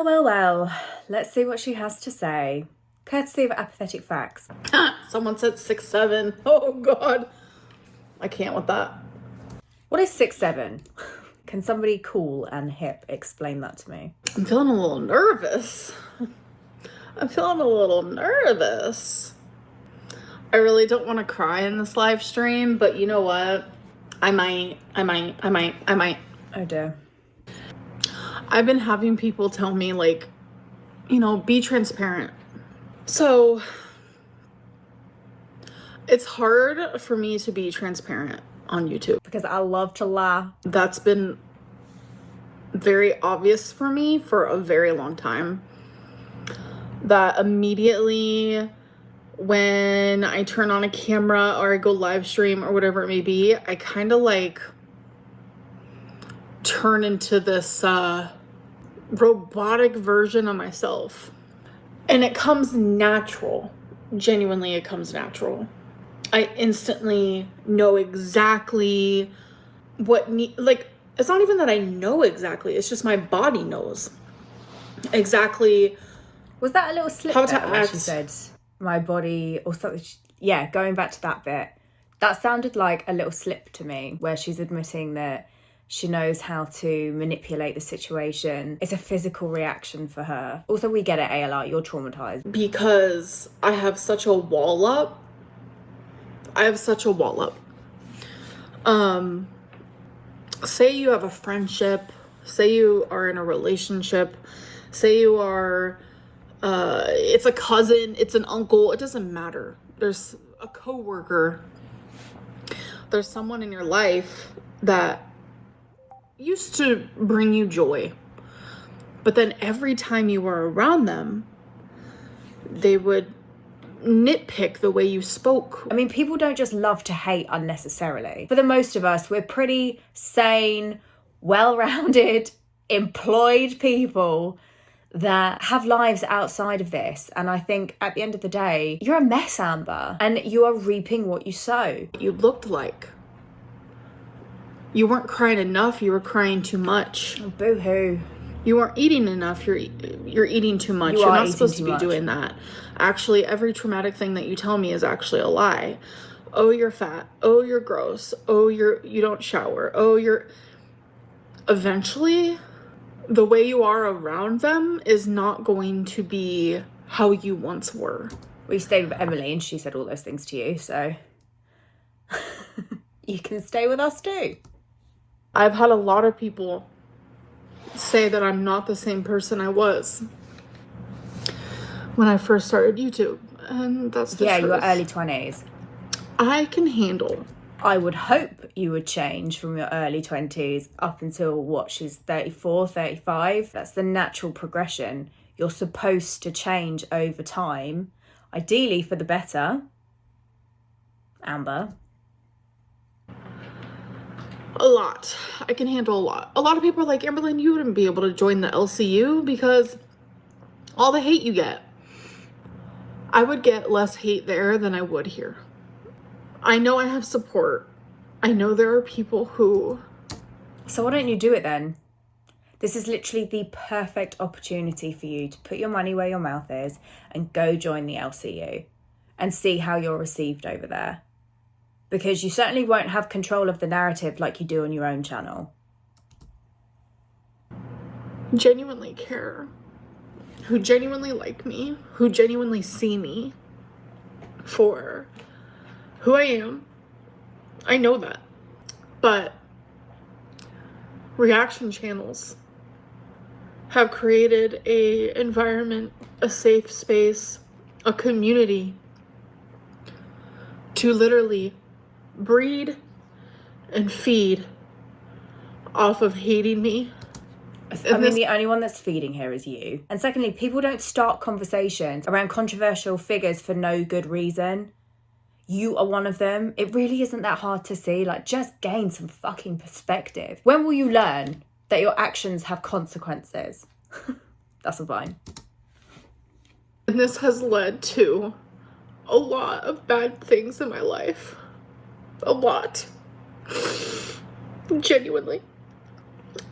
Well, let's see what she has to say. Courtesy of Apathetic Facts. Someone said 6'7". Oh God, I can't with that. What is 6'7"? Can somebody cool and hip explain that to me? I'm feeling a little nervous. I really don't want to cry in this live stream, but you know what? I might. Oh dear. I've been having people tell me, like, be transparent. So it's hard for me to be transparent on YouTube. Because I love to lie. That's been very obvious for me for a very long time. That immediately when I turn on a camera or I go live stream or whatever it may be, I kind of like turn into this robotic version of myself. And it comes natural. Genuinely, it comes natural. I instantly know exactly it's not even that I know exactly, it's just my body knows exactly. Was that a little slip how to there where act. she said my body or something? Yeah, going back to that bit. That sounded like a little slip to me where she's admitting that she knows how to manipulate the situation. It's a physical reaction for her. Also, we get it, ALR, you're traumatized. Because I have such a wall up. Say you have a friendship, say you are in a relationship, say you are, it's a cousin, it's an uncle, it doesn't matter. There's a coworker, there's someone in your life that used to bring you joy, but then every time you were around them, they would nitpick the way you spoke. I mean, people don't just love to hate unnecessarily. For the most of us, we're pretty sane, well-rounded, employed people that have lives outside of this. And I think at the end of the day, you're a mess, Amber, and you are reaping what you sow. You looked like you weren't crying enough, you were crying too much. Oh, boo-hoo. You weren't eating enough, you're eating too much. You're not supposed to be doing that. Actually, every traumatic thing that you tell me is actually a lie. Oh, you're fat. Oh, you're gross. Oh, you don't shower. Oh, eventually the way you are around them is not going to be how you once were. We stayed with Emily and she said all those things to you, so you can stay with us too. I've had a lot of people say that I'm not the same person I was when I first started YouTube, and that's the truth. You were early 20s. I can handle. I would hope you would change from your early 20s up until what, she's 34, 35. That's the natural progression. You're supposed to change over time, ideally for the better. Amber. A lot. I can handle a lot. A lot of people are like, Amberlynn, you wouldn't be able to join the LCU because all the hate you get. I would get less hate there than I would here. I know I have support. I know there are people who... So why don't you do it then? This is literally the perfect opportunity for you to put your money where your mouth is and go join the LCU and see how you're received over there. Because you certainly won't have control of the narrative like you do on your own channel. Genuinely care. Who genuinely like me. Who genuinely see me for who I am. I know that. But reaction channels have created a environment, a safe space, a community to literally breed and feed off of hating me. I mean, the only one that's feeding here is you. And secondly, people don't start conversations around controversial figures for no good reason. You are one of them. It really isn't that hard to see. Like, just gain some fucking perspective. When will you learn that your actions have consequences? That's a line. And this has led to a lot of bad things in my life. A lot. Genuinely.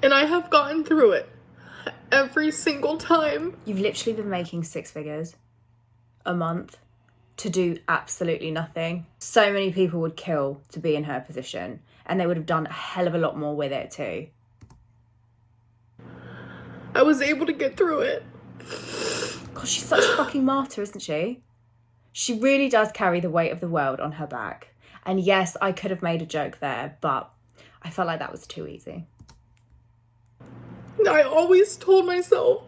And I have gotten through it every single time. You've literally been making 6 figures a month to do absolutely nothing. So many people would kill to be in her position, and they would have done a hell of a lot more with it too. I was able to get through it. God, she's such a fucking martyr, isn't she? She really does carry the weight of the world on her back. And yes, I could have made a joke there, but I felt like that was too easy. I always told myself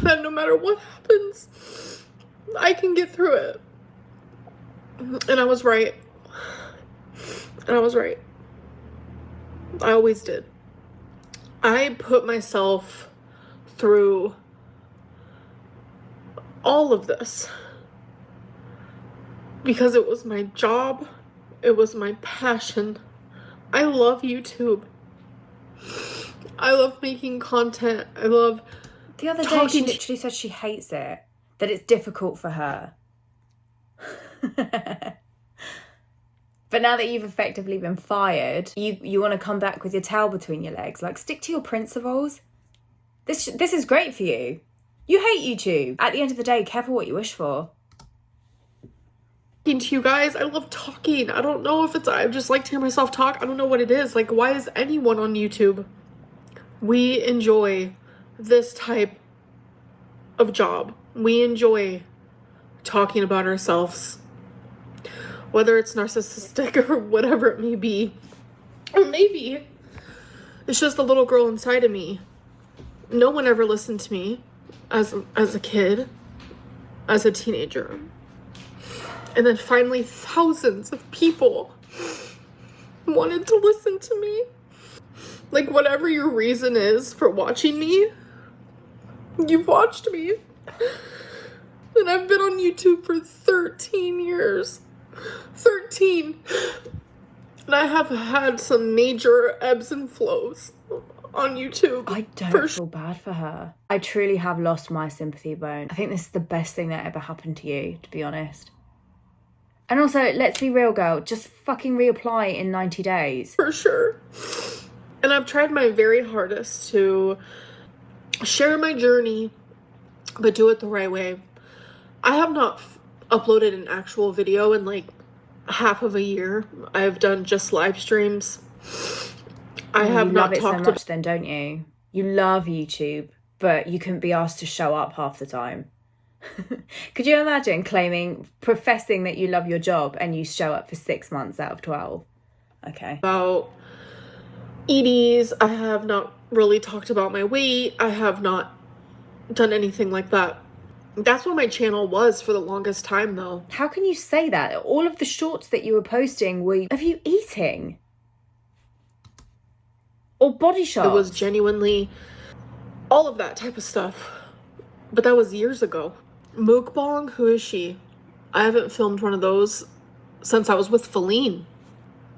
that no matter what happens, I can get through it. And I was right. And I was right. I always did. I put myself through all of this because it was my job. It was my passion. I love YouTube. I love making content. I love The other day she literally said she hates it, that it's difficult for her. But now that you've effectively been fired, you want to come back with your tail between your legs. Like, stick to your principles. This is great for you. You hate YouTube. At the end of the day, careful what you wish for. To you guys, I love talking. I don't know if it's, I just like to hear myself talk. I don't know what it is. Like, why is anyone on YouTube? We enjoy this type of job. We enjoy talking about ourselves, whether it's narcissistic or whatever it may be. Or maybe it's just the little girl inside of me. No one ever listened to me as a kid, as a teenager. And then finally thousands of people wanted to listen to me. Like, whatever your reason is for watching me, you've watched me. And I've been on YouTube for 13 years. 13. And I have had some major ebbs and flows on YouTube. I don't feel bad for her. I truly have lost my sympathy bone. I think this is the best thing that ever happened to you, to be honest. And also, let's be real, girl. Just fucking reapply in 90 days. For sure. And I've tried my very hardest to share my journey, but do it the right way. I have not uploaded an actual video in like half of a year. I've done just live streams. I have not talked so much then, don't you? You love YouTube, but you couldn't be asked to show up half the time. Could you imagine professing that you love your job and you show up for 6 months out of 12? Okay. About EDs, I have not really talked about my weight. I have not done anything like that. That's what my channel was for the longest time, though. How can you say that? All of the shorts that you were posting were of you eating. Or body shots. It was genuinely all of that type of stuff. But that was years ago. Mukbang, who is she? I haven't filmed one of those since I was with Feline.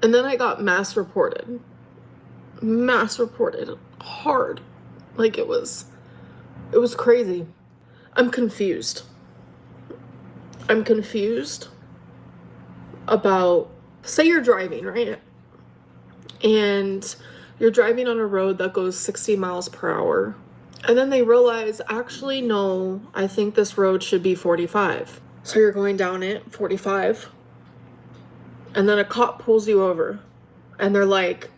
And then I got mass reported. Mass reported hard. Like, it was crazy. I'm confused. I'm confused about, say you're driving, right? And you're driving on a road that goes 60 miles per hour. And then they realize, actually, no, I think this road should be 45. So you're going down it, 45. And then a cop pulls you over. And they're like,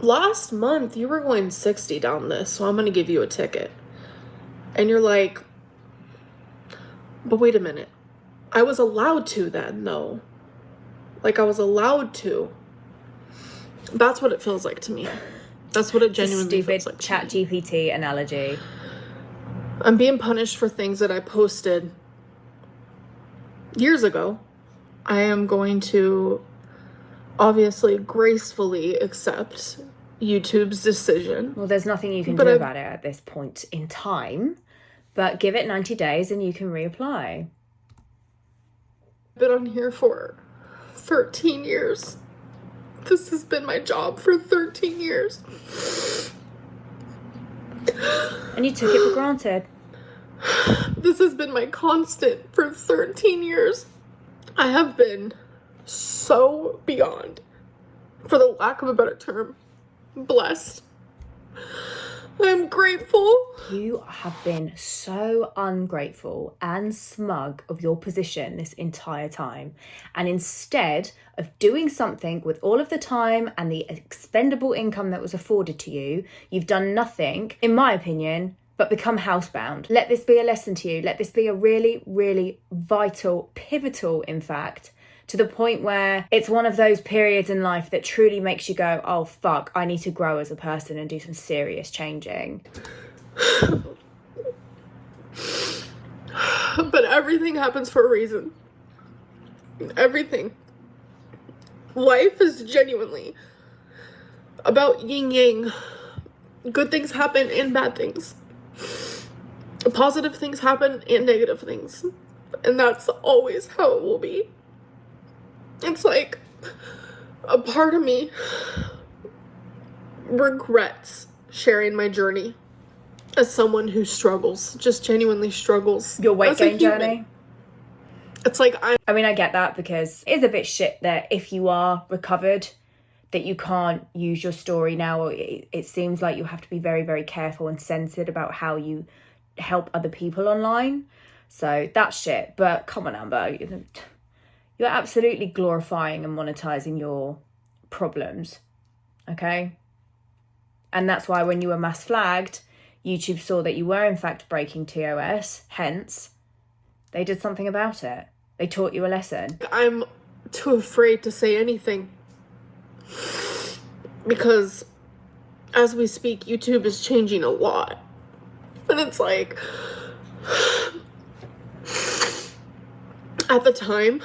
last month you were going 60 down this, so I'm going to give you a ticket. And you're like, but wait a minute. I was allowed to then, though. Like, I was allowed to. That's what it feels like to me. That's what it genuinely feels like. Stupid ChatGPT analogy. I'm being punished for things that I posted years ago. I am going to obviously gracefully accept YouTube's decision. Well, there's nothing you can do about it at this point in time, but give it 90 days and you can reapply. I've been on here for 13 years. This has been my job for 13 years. And you took it for granted. This has been my constant for 13 years. I have been so beyond, for the lack of a better term, blessed. I'm grateful. You have been so ungrateful and smug of your position this entire time. And instead of doing something with all of the time and the expendable income that was afforded to you, you've done nothing, in my opinion, but become housebound. Let this be a lesson to you. Let this be a really, really vital, pivotal, in fact, to the point where it's one of those periods in life that truly makes you go, oh, fuck, I need to grow as a person and do some serious changing. But everything happens for a reason. Everything. Life is genuinely about yin yang. Good things happen and bad things. Positive things happen and negative things. And that's always how it will be. It's like a part of me regrets sharing my journey as someone who struggles, just genuinely struggles. Your weight gain journey? It's like I mean, I get that, because it's a bit shit that if you are recovered, that you can't use your story now. It seems like you have to be very, very careful and censored about how you help other people online. So that's shit. But come on, Amber. You're absolutely glorifying and monetizing your problems, okay? And that's why when you were mass flagged, YouTube saw that you were in fact breaking TOS, hence, they did something about it. They taught you a lesson. I'm too afraid to say anything. Because as we speak, YouTube is changing a lot. And it's like, at the time,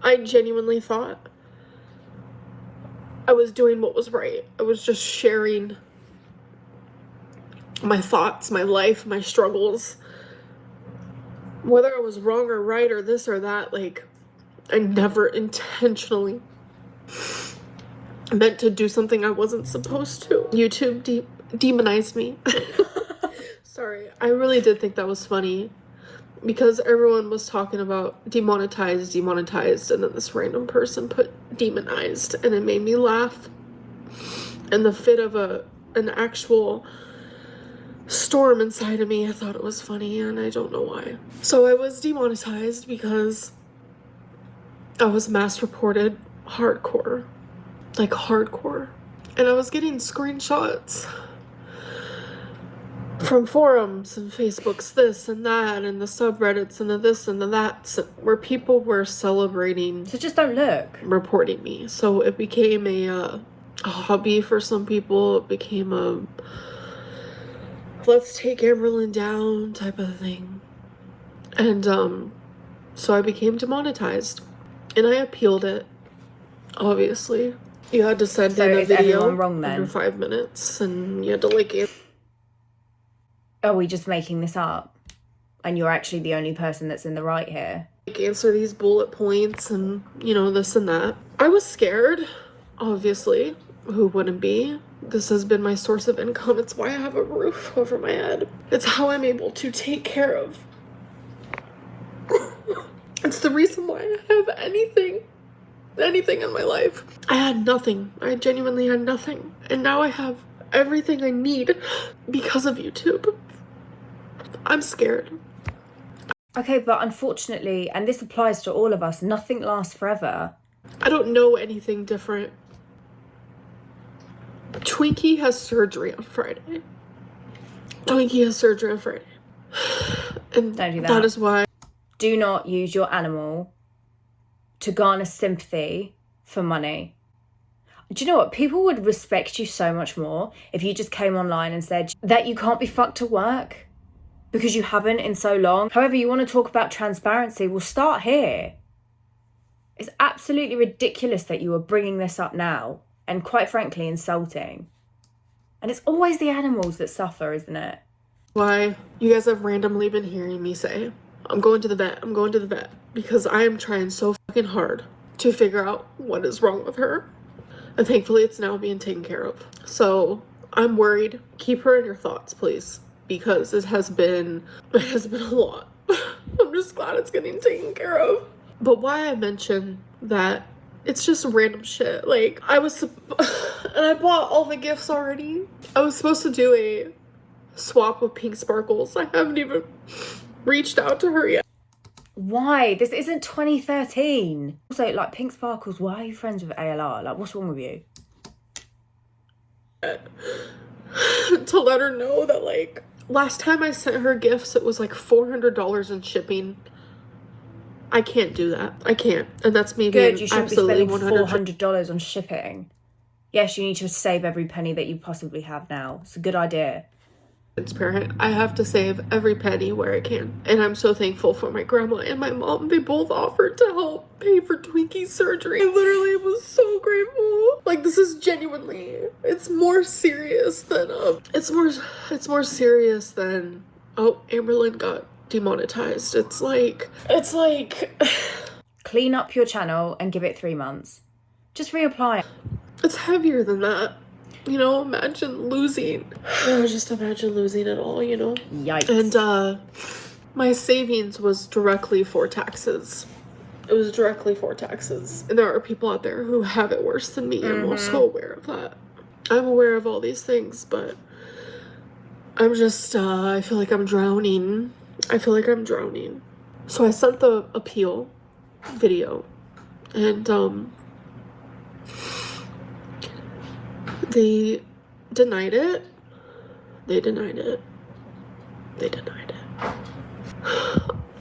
I genuinely thought I was doing what was right. I was just sharing my thoughts, my life, my struggles. Whether I was wrong or right or this or that, like, I never intentionally meant to do something I wasn't supposed to. YouTube demonized me. Sorry, I really did think that was funny. Because everyone was talking about demonetized, and then this random person put demonized, and it made me laugh. In the fit of an actual storm inside of me, I thought it was funny, and I don't know why. So I was demonetized because I was mass reported hardcore. Like hardcore. And I was getting screenshots from forums and Facebooks, this and that, and the subreddits and the this and the that, where people were celebrating. So just don't look. Reporting me. So it became a hobby for some people. It became a let's take Amberlynn down type of thing. And so I became demonetized. And I appealed it, obviously. You had to send in a video wrong, then? under 5 minutes, and you had to like it. Are we just making this up? And you're actually the only person that's in the right here? Like, answer these bullet points and, you know, this and that. I was scared, obviously. Who wouldn't be? This has been my source of income. It's why I have a roof over my head. It's how I'm able to take care of. It's the reason why I have anything in my life. I had nothing. I genuinely had nothing. And now I have everything I need because of YouTube. I'm scared. Okay, but unfortunately, and this applies to all of us, nothing lasts forever. I don't know anything different. Twinkie has surgery on Friday. And Don't do that. That is why. Do not use your animal to garner sympathy for money. Do you know what? People would respect you so much more if you just came online and said that you can't be fucked to work because you haven't in so long. However, you want to talk about transparency, we'll start here. It's absolutely ridiculous that you are bringing this up now, and quite frankly, insulting. And it's always the animals that suffer, isn't it? Why you guys have randomly been hearing me say, I'm going to the vet, because I am trying so fucking hard to figure out what is wrong with her. And thankfully it's now being taken care of. So I'm worried. Keep her in your thoughts, please, because it has been a lot. I'm just glad it's getting taken care of. But why I mention that It's just random shit. Like, and I bought all the gifts already. I was supposed to do a swap with Pink Sparkles. I haven't even reached out to her yet. Why? This isn't 2013. Also, like, Pink Sparkles, why are you friends with ALR? Like, what's wrong with you? To let her know that, like, last time I sent her gifts, it was like $400 in shipping. I can't do that. I can't. And that's me being Good, you shouldn't be absolutely spending 100. $400 on shipping. Yes, you need to save every penny that you possibly have now. It's a good idea. Transparent. I have to save every penny where I can. And I'm so thankful for my grandma and my mom. They both offered to help pay for Twinkie's surgery. I literally was so grateful. Like, this is genuinely, it's more serious than, it's more serious than, oh, Amberlynn got demonetized. It's like Clean up your channel and give it 3 months. Just reapply. It's heavier than that. You know, imagine losing. Just imagine losing it all, you know? Yikes. And my savings was directly for taxes. It was directly for taxes. And there are people out there who have it worse than me. I'm also aware of that. I'm aware of all these things, but I'm just, I feel like I'm drowning. So I sent the appeal video, and they denied it.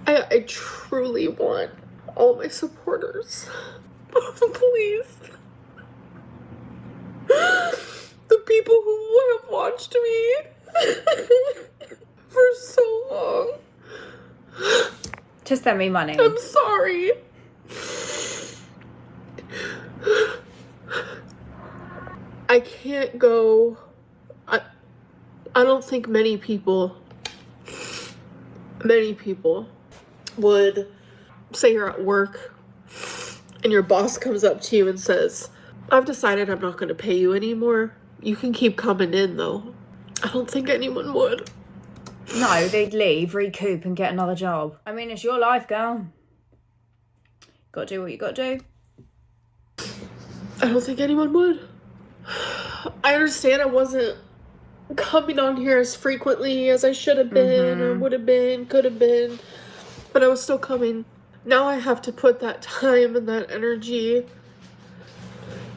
I truly want all my supporters, please, the people who have watched me for so long, to send me money. I'm sorry. I can't go. I don't think many people would say you're at work and your boss comes up to you and says, I've decided I'm not going to pay you anymore. You can keep coming in though. I don't think anyone would. No, they'd leave, recoup, and get another job. I mean, it's your life, girl. Gotta do what you gotta do. I don't think anyone would. I understand I wasn't coming on here as frequently as I should have been, or would have been, could have been, but I was still coming. Now I have to put that time and that energy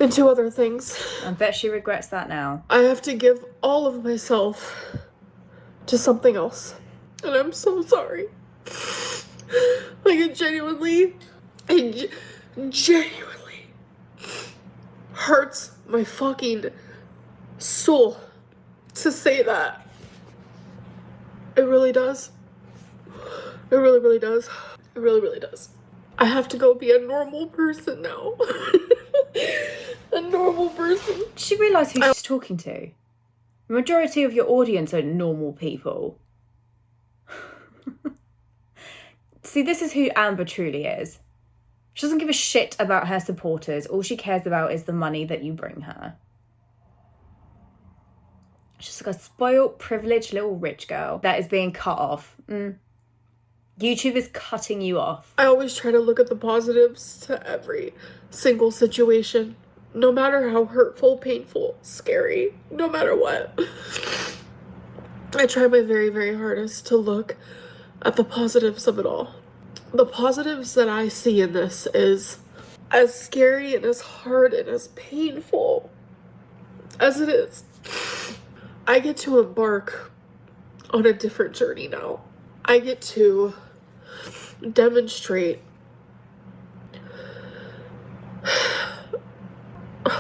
into other things. I bet she regrets that now. I have to give all of myself to something else. And I'm so sorry. Like, it genuinely hurts my fucking soul to say that. It really does. It really, really does. It really, really does. I have to go be a normal person now. A normal person. Did she realise who she's talking to? The majority of your audience are normal people. See, this is who Amber truly is. She doesn't give a shit about her supporters. All she cares about is the money that you bring her. She's just like a spoiled, privileged little rich girl that is being cut off. YouTube is cutting you off. I always try to look at the positives to every single situation. No matter how hurtful, painful, scary, no matter what. I try my very, very hardest to look at the positives of it all. The positives that I see in this is, as scary and as hard and as painful as it is, I get to embark on a different journey now. I get to demonstrate.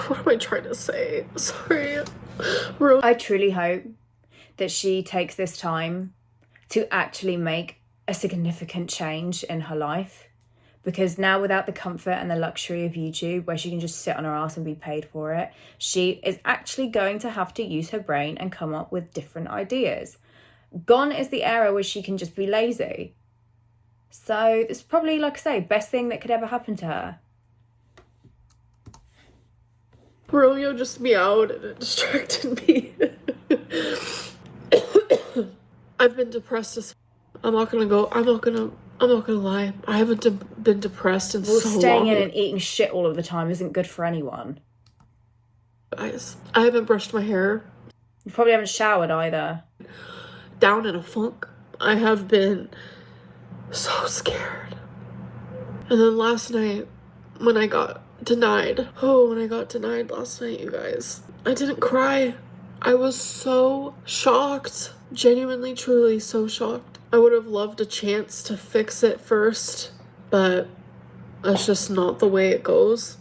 What am I trying to say? Sorry. I truly hope that she takes this time to actually make a significant change in her life, because now, without the comfort and the luxury of YouTube where she can just sit on her ass and be paid for it, she is actually going to have to use her brain and come up with different ideas. Gone is the era where she can just be lazy. So it's probably, like I say, best thing that could ever happen to her. Romeo just meowed and it distracted me. I've been depressed as I'm not gonna I'm not gonna lie. I haven't been depressed in Well, so staying long. in and eating shit all of the time isn't good for anyone. Guys, I haven't brushed my hair. You probably haven't showered either. Down in a funk. I have been so scared. And then last night, when I got denied last night, you guys, I didn't cry. I was so shocked. Genuinely, truly so shocked. I would have loved a chance to fix it first, but that's just not the way it goes.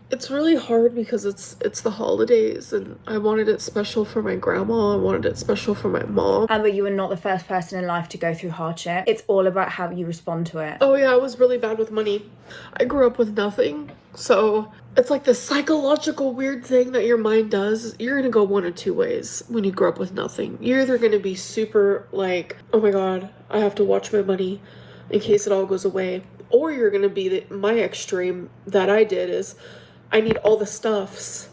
It's really hard because it's the holidays, and I wanted it special for my grandma. I wanted it special for my mom. Amber, you are not the first person in life to go through hardship. It's all about how you respond to it. Oh yeah, I was really bad with money. I grew up with nothing, so it's like this psychological weird thing that your mind does. You're gonna go one of two ways when you grow up with nothing. You're either gonna be super like, oh my god, I have to watch my money in case it all goes away, or you're gonna be my extreme that I did is I need all the stuffs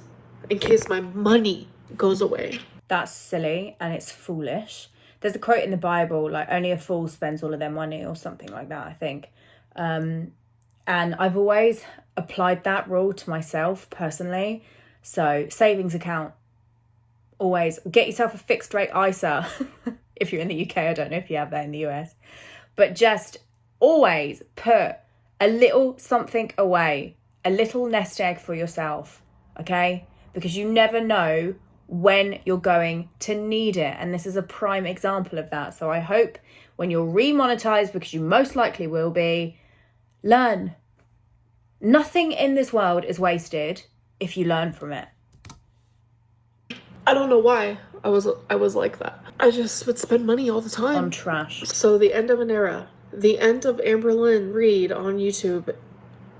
in case my money goes away. That's silly and it's foolish. There's a quote in the Bible, like, only a fool spends all of their money or something like that, I think. And I've always applied that rule to myself personally. So savings account, always get yourself a fixed rate ISA. If you're in the UK, I don't know if you have that in the US. But just always put a little something away. A little nest egg for yourself, okay? Because you never know when you're going to need it. And this is a prime example of that. So I hope when you're remonetized, because you most likely will be, learn. Nothing in this world is wasted if you learn from it. I don't know why I was like that. I just would spend money all the time. On trash. So the end of an era. The end of Amberlynn Reid on YouTube.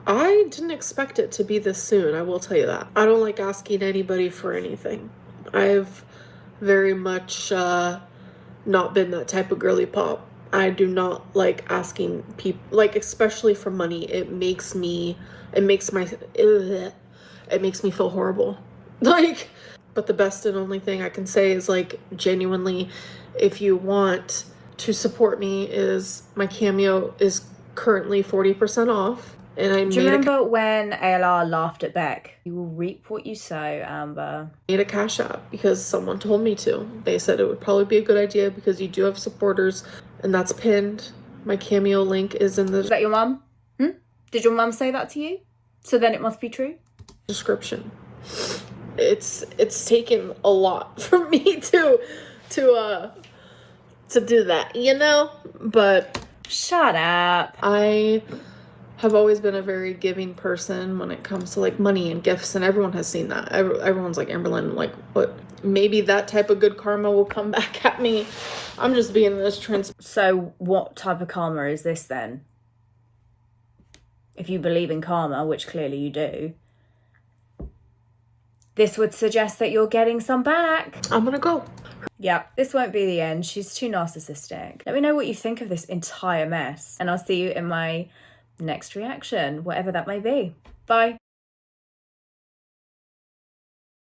I didn't expect it to be this soon, I will tell you that. I don't like asking anybody for anything. I've very much not been that type of girly pop. I do not like asking people, like, especially for money. It makes me feel horrible. Like, but the best and only thing I can say is, like, genuinely, if you want to support me, is my Cameo is currently 40% off. And I Do you remember when ALR laughed at Beck? You will reap what you sow, Amber. made a Cash App because someone told me to. They said it would probably be a good idea because you do have supporters, and that's pinned. My Cameo link is in the Is that your mum? Did your mum say that to you? So then it must be true? description. It's taken a lot for me to do that, you know? But Shut up. I have always been a very giving person when it comes to, like, money and gifts, and everyone has seen that. Everyone's like, Amberlynn, like, what? Maybe that type of good karma will come back at me. I'm just being this So what type of karma is this then? If you believe in karma, which clearly you do, this would suggest that you're getting some back. I'm gonna go. Yeah, this won't be the end. She's too narcissistic. Let me know what you think of this entire mess, and I'll see you in my next reaction, whatever that may be. Bye.